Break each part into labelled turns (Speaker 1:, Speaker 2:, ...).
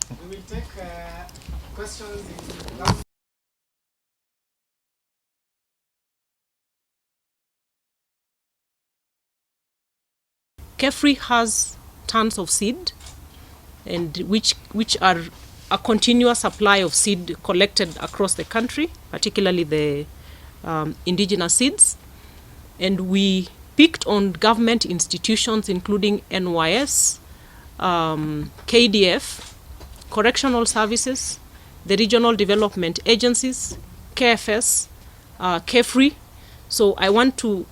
Speaker 1: We will take questions in that.
Speaker 2: KEFRI has tons of seed, and which are a continuous supply of seed collected across the country, particularly the indigenous seeds. And we picked on government institutions including NYS, KDF, correctional services, the regional development agencies, KFS, KEFRI. So I want to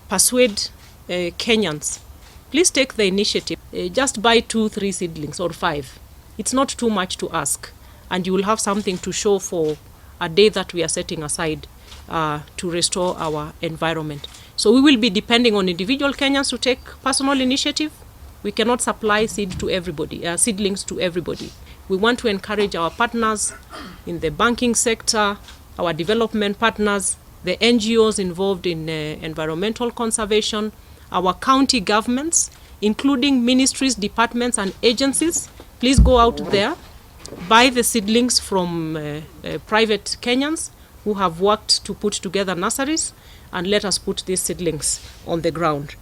Speaker 2: persuade Kenyans, please take the initiative. Just buy 2-3 seedlings or 5. It's not too much to ask, and you will have something to show for a day that we are setting aside to restore our environment. So we will be depending on individual Kenyans to take personal initiative. We cannot supply seed to everybody, seedlings to everybody. We want to encourage our partners in the banking sector, our development partners, the NGOs involved in environmental conservation, our county governments, including ministries, departments, and agencies. Please go out there, buy the seedlings from private Kenyans who have worked to put together nurseries, and let us put these seedlings on the ground.